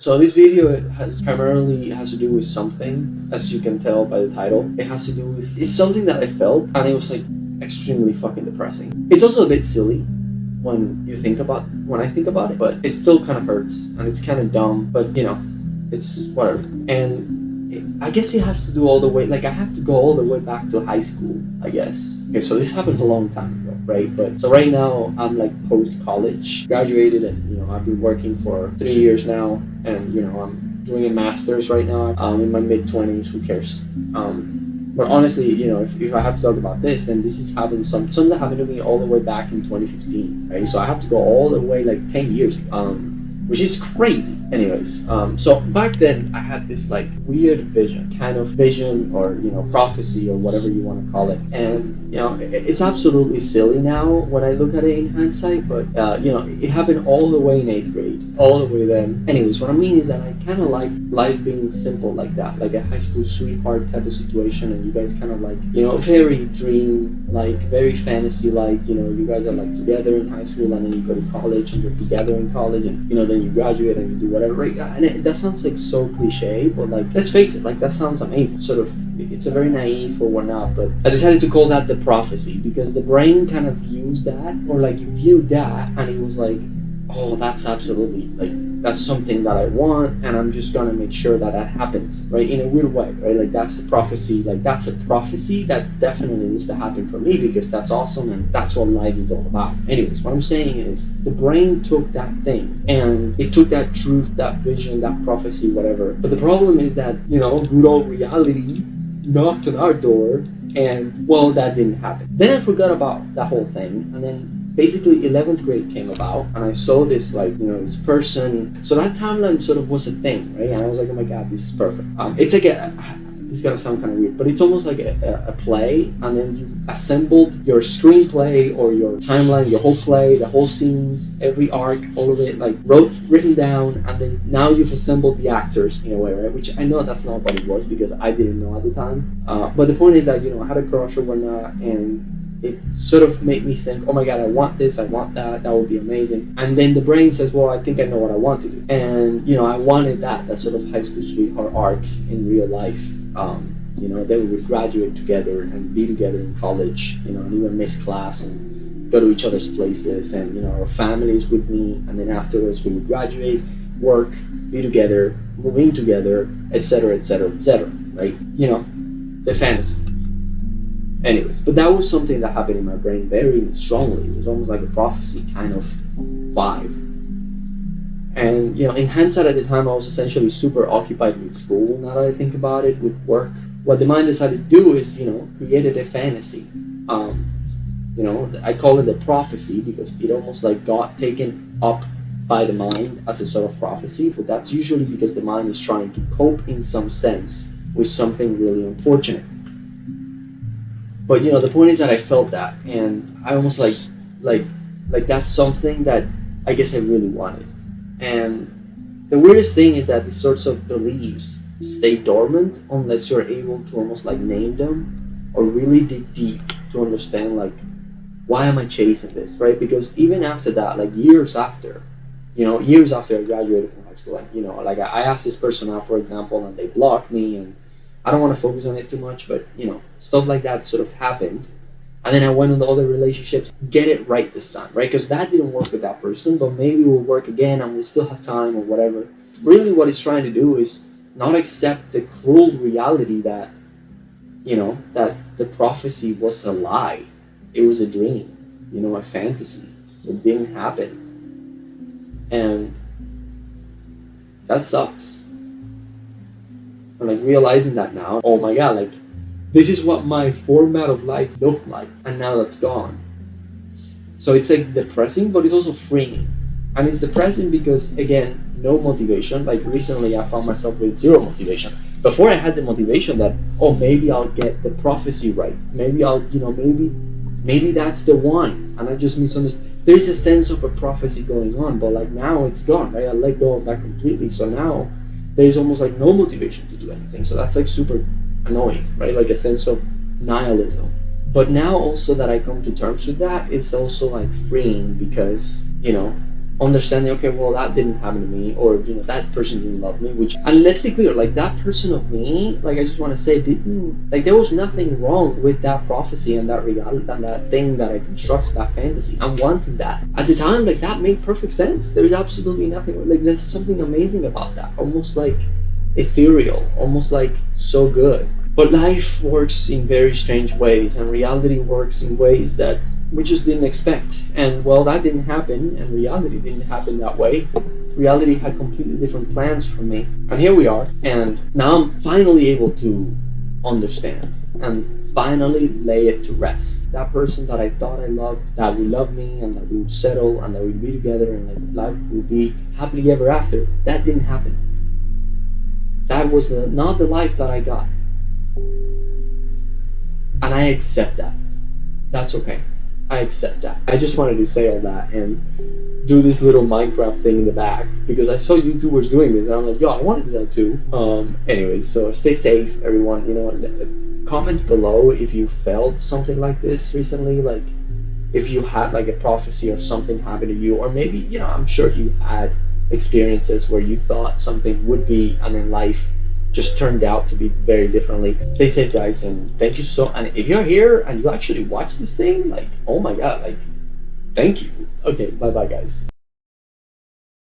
So this video has primarily has to do with something, as you can tell by the title. It has to do with, it's something that I felt, and it was like extremely fucking depressing. It's also a bit silly when I think about it, but it still kind of hurts, and it's kind of dumb, but you know, it's whatever. And I guess it has to do all the way, like I have to go all the way back to high school, I guess. Okay, so this happened a long time ago, right? But so right now I'm like post-college, graduated, and you know, I've been working for 3 years now, and you know, I'm doing a master's right now. I'm in my mid-20s, who cares? But honestly, you know, if I have to talk about this, then this is happened something that happened to me all the way back in 2015, right? So I have to go all the way like 10 years, which is crazy. Anyways, so back then I had this like weird vision, or you know, prophecy, or whatever you want to call it. And you know, it's absolutely silly now when I look at it in hindsight, but you know, it happened all the way in 8th grade, all the way then. Anyways, what I mean is that I kind of like life being simple like that, like a high school sweetheart type of situation, and you guys kind of like, you know, very dream, like very fantasy, like, you know, you guys are like together in high school, and then you go to college and you're together in college, and you know, then you graduate and you do whatever, right? And that sounds like so cliche, but like, let's face it, like that sounds amazing. Sort of, it's a very naive or whatnot, but I decided to call that the prophecy because the brain kind of views that, or like viewed that, and it was like, oh, that's absolutely, like, that's something that I want, and I'm just gonna make sure that that happens, right? In a weird way, right? Like that's a prophecy, like that's a prophecy that definitely needs to happen for me because that's awesome and that's what life is all about. Anyways, what I'm saying is the brain took that thing and it took that truth, that vision, that prophecy, whatever. But the problem is that, you know, good old reality knocked on our door, and well, that didn't happen. Then I forgot about that whole thing, and then basically 11th grade came about, and I saw this, like, you know, this person. So that timeline sort of was a thing, right? And I was like, oh my god, this is perfect. It's like this is gonna sound kind of weird, but it's almost like a play, and then you've assembled your screenplay or your timeline, your whole play, the whole scenes, every arc, all of it, like written down, and then now you've assembled the actors in a way, right? Which I know that's not what it was because I didn't know at the time. But the point is that, you know, I had a crush or whatnot, and it sort of made me think, oh my god, I want this, I want that, that would be amazing. And then the brain says, well, I think I know what I want to do. And, you know, I wanted that sort of high school sweetheart arc in real life. You know, then we would graduate together and be together in college, you know, and even miss class and go to each other's places, and, you know, our families would meet, and then afterwards we would graduate, work, be together, move in together, etc., etc., etc., right? You know, the fantasy. Anyways, but that was something that happened in my brain very strongly. It was almost like a prophecy kind of vibe. And, you know, in hindsight at the time, I was essentially super occupied with school, now that I think about it, with work. What the mind decided to do is, you know, created a fantasy. You know, I call it a prophecy because it almost like got taken up by the mind as a sort of prophecy, but that's usually because the mind is trying to cope in some sense with something really unfortunate. But, you know, the point is that I felt that, and I almost like that's something that I guess I really wanted. And the weirdest thing is that these sorts of beliefs stay dormant unless you're able to almost like name them or really dig deep to understand, like, why am I chasing this, right? Because even after that, like years after I graduated from high school, like, you know, like I asked this person out, for example, and they blocked me, and I don't want to focus on it too much, but, you know, stuff like that sort of happened. And then I went on the other relationships, get it right this time, right? Because that didn't work with that person, but maybe we'll work again and we still have time or whatever. Really what it's trying to do is not accept the cruel reality that, you know, that the prophecy was a lie. It was a dream, you know, a fantasy. It didn't happen. And that sucks. And like realizing that now, oh my god, like this is what my format of life looked like, and now that's gone. So it's like depressing, but it's also freeing. And it's depressing because, again, no motivation. Like recently I found myself with zero motivation. Before I had the motivation that, oh, maybe I'll get the prophecy right. Maybe I'll, you know, maybe that's the one. And I just misunderstood. There is a sense of a prophecy going on, but like now it's gone, right? I let go of that completely. So now there's almost like no motivation to do anything. So that's like super annoying, right? Like a sense of nihilism. But now also that I come to terms with that, it's also like freeing because, you know, understanding, okay, well, that didn't happen to me, or that person didn't love me. Which, and let's be clear, like that person of me, like I just want to say, didn't, like there was nothing wrong with that prophecy and that reality and that thing that I constructed, that fantasy. I wanted that at the time. Like that made perfect sense. There's absolutely nothing, like there's something amazing about that, almost like ethereal, almost like so good. But life works in very strange ways, and reality works in ways that we just didn't expect. And well, that didn't happen, and reality didn't happen that way. Reality had completely different plans for me. And here we are, and now I'm finally able to understand and finally lay it to rest. That person that I thought I loved, that would love me, and that we would settle, and that we'd be together, and that life would be happily ever after, that didn't happen. That was not the life that I got. And I accept that. That's okay. I accept that. I just wanted to say all that and do this little Minecraft thing in the back because I saw YouTubers doing this and I'm like, yo, I want to do that too. Anyways, so stay safe, everyone. Comment below if you felt something like this recently, like if you had like a prophecy or something happen to you, or maybe, I'm sure you had experiences where you thought something would be, and in life just turned out to be very differently. Stay safe, guys, and thank you and if you're here and you actually watch this thing, like, oh my god, like, thank you. Okay, bye bye, guys.